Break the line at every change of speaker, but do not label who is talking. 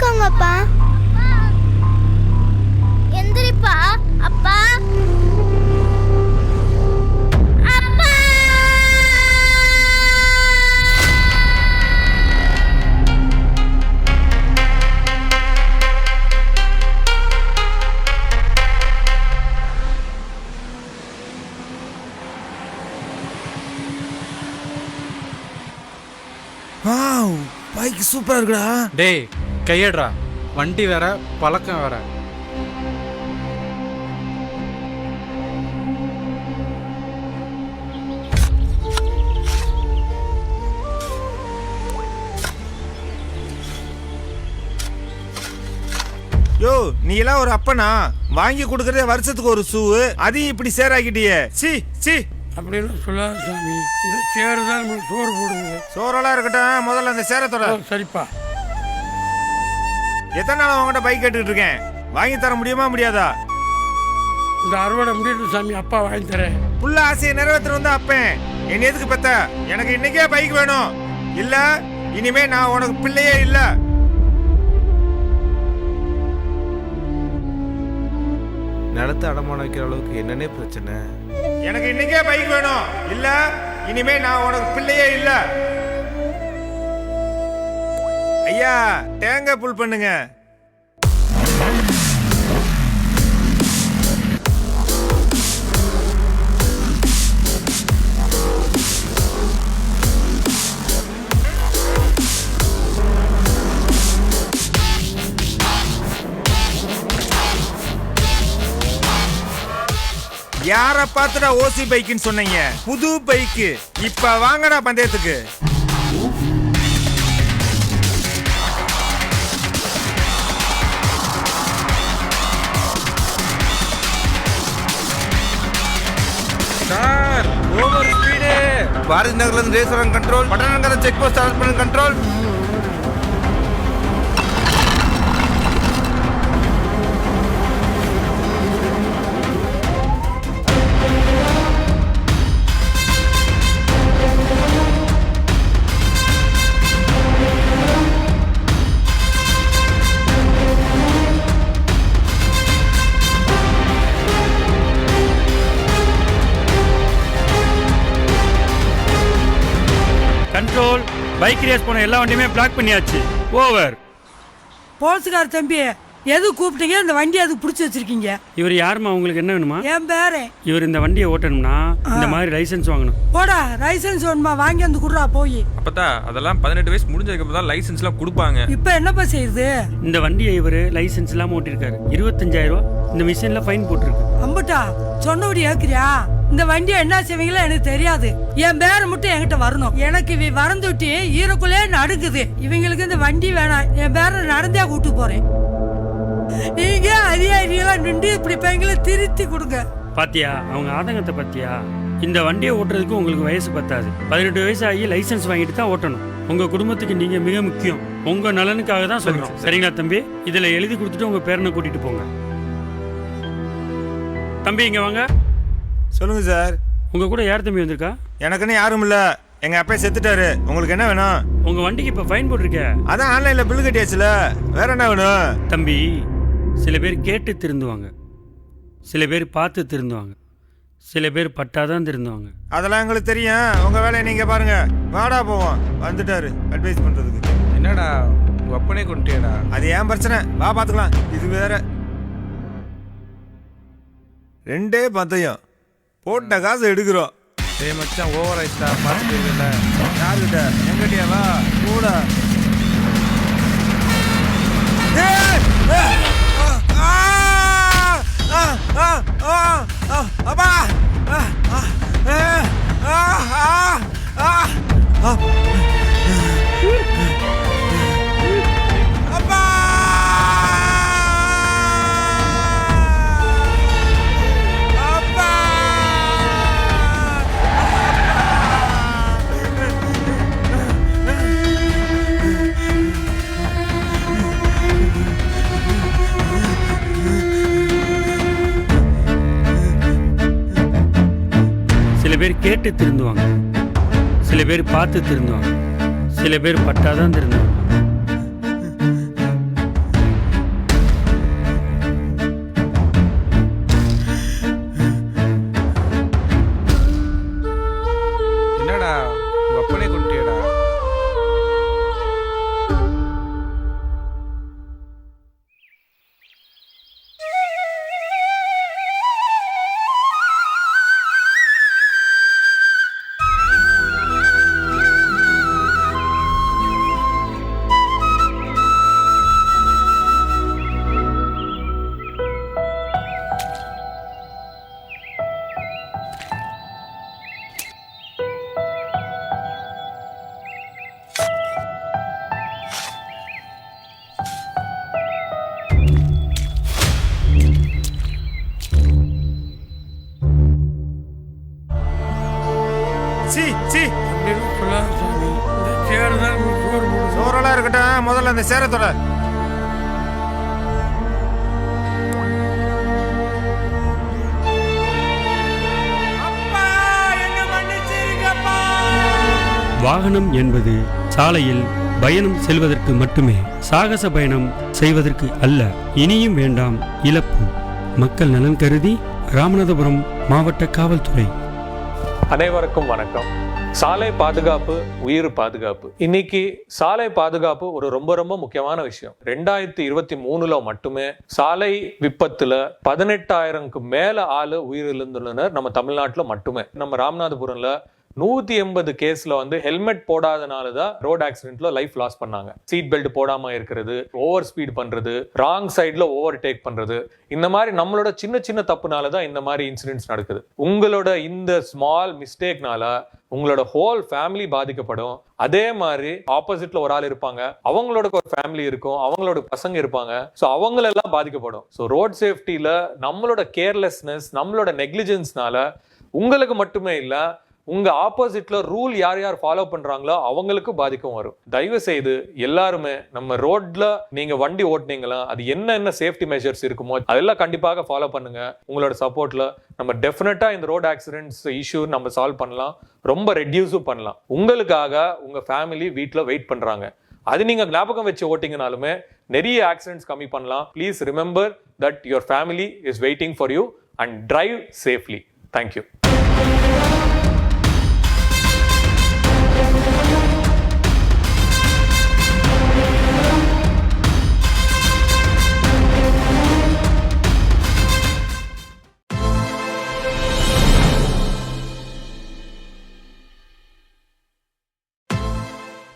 எந்திரிக்கோங்கப்பா. எந்திரிப்பா. அப்பா அப்பா.
வாவ், பைக் சூப்பரா இருக்குடா.
டேய் கையேடுறா, வண்டி வேற பழக்கம் வேற.
யோ, நீ எல்லாம் ஒரு அப்பனா? வாங்கி கொடுக்கறதே வருஷத்துக்கு ஒரு ஷூ, அதையும் இப்படி சேராக்கிட்டியே. C C.
அப்படின்னு சொல்லாத சாமி. இந்த சேரு தான் நம்மளுக்கு சோறு போடுங்க.
சோறெல்லாம் இருக்கட்டும், முதல்ல அந்த சேரத்தோட.
சரிப்பா.
எத்தனை நாள் உங்ககிட்ட பைக் கேட்டுக்கிட்டு இருக்கேன், வாங்கி தர முடியுமா முடியாதா?
இந்த அறுவடை முடியட்டும் சாமி, அப்பா வாங்கி தரேன்.
புள்ள ஆசையை நிறைவேற்ற வந்தா அப்பேன். என்ன எதுக்கு பெத்த? எனக்கு இன்னைக்கே பைக் வேணும். இல்ல இனிமே நான் உனக்கு பிள்ளையே இல்ல.
நிலத்தை அடமான வைக்கிற அளவுக்கு என்னன்னே பிரச்சனை?
எனக்கு இன்னைக்கே பைக் வேணும். இல்ல இனிமே நான் உனக்கு பிள்ளையே இல்ல. ஐயா, தேங்காய் புல் பண்ணுங்க. யார பாத்துடா ஓசி பைக்குன்னு சொன்னீங்க? புது பைக்கு. இப்ப வாங்கடா பந்தயத்துக்கு.
Sir, over speed. பாரதி நகர்ல இருந்து ரேஸ்வரன் கண்ட்ரோல், பட்டணங்கர செக் போஸ்ட் அரெஸ்ட் பண்ண கண்ட்ரோல்.
கண்ட்ரோல். பைக் ரேஸ் போன எல்லா வண்டியுமே பிளாக் பண்ணியாச்சு. ஓவர்.
போலீஸ்கார தம்பி, எது கூப்பிட்டீங்க? இந்த வண்டி அதுக்கு பிடிச்சி வச்சிருக்கீங்க.
இவர் யாருமா? உங்களுக்கு என்ன வேணுமா?
என் பேரு.
இவர் இந்த வண்டியை ஓட்டணும்னா இந்த மாதிரி லைசென்ஸ் வாங்கணும்.
போடா, லைசென்ஸ் வேணுமா? வாங்கி வந்து குடுறா போய்.
அப்பதா அதெல்லாம் 18 வயசு முடிஞ்சதுக்கு அப்புறம் தான் லைசென்ஸ்லாம் கொடுப்பாங்க.
இப்போ என்னப்பா செய்யுது?
இந்த வண்டியை இவர் லைசென்ஸ் இல்லாம ஓட்டிருக்காரு. 25,000 ரூபாய் இந்த மிஷின்ல ஃபைன் போட்டிருக்கு.
அம்பட்டா சொன்னபடி ஏக்குறியா? இந்த வண்டியை என்ன செய்வீங்களோ எனக்கு தெரியாது. என் பேரை மட்டும் என்கிட்ட வரணும். எனக்கு இவ வரந்துட்டி ஈரக்குள்ளே நடுக்குது. இவங்களுக்கு இந்த வண்டி வேணாம். என் பேரை நடந்தே கூட்டு போறேன். நீங்க அதிகாரிகளா நின்று இப்படி பையங்களை திருத்தி கொடுங்க.
பாத்தியா அவங்க ஆதங்கத்தை? பாத்தியா? இந்த வண்டியை ஓட்டுறதுக்கு உங்களுக்கு வயசு பத்தாது. 18 வயசு ஆகி லைசென்ஸ் வாங்கிட்டு தான் ஓட்டணும். உங்க குடும்பத்துக்கு நீங்க மிக முக்கியம். உங்க நலனுக்காக தான் சொல்றோம். சரிங்களா தம்பி? இதுல எழுதி கொடுத்துட்டு உங்க பேரனை கூட்டிட்டு போங்க. தம்பி இங்க வாங்க.
சொல்லுங்க சார்.
உங்க கூட யார் தம்பி வந்திருக்கா?
எனக்குன்னு யாரும் இல்ல. எங்க அப்பா செத்துட்டாரு. உங்களுக்கு என்ன வேணும்?
உங்க வண்டிக்கு இப்ப ஃபைன் போட்டிருக்க.
அதான் ஆன்லைன்ல பில் கட்டியாச்சுல. வேற என்ன வேணும்?
தம்பி, சில பேர் கேட்டு திருந்துவாங்க, சில பேர் பார்த்து திருந்துவாங்க, சில பேர் பட்டாதான் திருந்துவாங்க.
அதெல்லாம் எங்களுக்கு தெரியும். உங்க வேலையை நீங்க பாருங்க. வாடா போவோம். வந்துட்டாரு அட்வைஸ் பண்றதுக்கு.
என்னடா உங்க அப்பனே கொண்டுட்டேடா?
அது ஏன் பிரச்சனை? வா பாத்துக்கலாம். இது வேற. 2 பந்தயம் போட்ட காசு எடுக்கிறோம்.
டேய் மச்சான், ஓவர் ஆயிட்டா. பாத்துட்டீங்கல்ல?
யாருக்கிட்ட? எங்கிட்டயா? வா கூட. அப்பா அப்பா.
சில பேர் கேட்டு திருந்துவாங்க, சில பேர் பார்த்து திருந்துவாங்க, சில பேர் பட்டாதான் திருந்துவாங்க.
சி சி
அப்படின்னு சொல்லாத சாமி. இந்த சேர் தான் நம்மளுக்கு சோறு போடுது.
சோறெல்லாம் இருக்கட்டும், முதல்ல அந்த சேரத்தோட
வாகனம் என்பது சாலையில் பயணம் செல்வதற்கு மட்டுமே, சாகச பயணம் செய்வதற்கு அல்ல. இனியும் வேண்டாம் இழப்பு. மக்கள் நலன் கருதி ராமநாதபுரம் மாவட்ட காவல்துறை.
அனைவருக்கும் வணக்கம். சாலை பாதுகாப்பு உயிர் பாதுகாப்பு. இன்னைக்கு சாலை பாதுகாப்பு ஒரு ரொம்ப ரொம்ப முக்கியமான விஷயம். 2023 மட்டுமே சாலை விபத்துல 18,000க்கு மேல ஆளு உயிரிழந்துள்ளனர் நம்ம தமிழ்நாட்டுல மட்டுமே. நம்ம ராமநாதபுரம்ல 180 கேஸ்ல வந்து ஹெல்மெட் போடாதனால தான் ரோட் ஆக்சிடென்ட்ல லைஃப் லாஸ் பண்ணாங்க. சீட் பெல்ட் போடாம இருக்கிறது, ஓவர் ஸ்பீட் பண்றது, ராங் சைட்ல ஓவர் டேக் பண்றது, இந்த மாதிரி நம்மளோட சின்ன சின்ன தப்புனால தான் இந்த மாதிரி இன்சிடென்ட்ஸ் நடக்குது. உங்களோட இந்த ஸ்மால் மிஸ்டேக்னால உங்களோட ஹோல் ஃபேமிலி பாதிக்கப்படும். அதே மாதிரி ஆப்போசிட்ல ஒரு ஆள் இருப்பாங்க, அவங்களோட ஒரு ஃபேமிலி இருக்கும், அவங்களோட பசங்க இருப்பாங்க, ஸோ அவங்களெல்லாம் பாதிக்கப்படும். ஸோ ரோட் சேஃப்டியில நம்மளோட கேர்லெஸ்னஸ், நம்மளோட நெக்லிஜென்ஸ்னால உங்களுக்கு மட்டுமே இல்ல, உங்க ஆப்போசிட்ல ரூல் யார் யார் ஃபாலோ பண்றாங்களோ அவங்களுக்கு பாதிக்கும் வரும். தயவு செய்து எல்லாருமே நம்ம ரோட்ல நீங்க வண்டி ஓட்டுனீங்களா, அது என்ன சேஃப்டி மெஷர்ஸ் இருக்குமோ அதெல்லாம் கண்டிப்பாக ஃபாலோ பண்ணுங்க. உங்களோட சப்போர்ட்ல நம்ம டெஃபினட்டா இந்த ரோட் ஆக்சிடென்ட்ஸ் இஷ்யூ நம்ம சால்வ் பண்ணலாம், ரொம்ப ரெடியூஸும் பண்ணலாம். உங்களுக்காக உங்க ஃபேமிலி வீட்டில் வெயிட் பண்றாங்க. அது நீங்க ஞாபகம் வச்சு ஓட்டிங்கனாலுமே நிறைய ஆக்சிடென்ட்ஸ் கம்மி பண்ணலாம். Please remember that your family is waiting for you and drive safely. Thank you.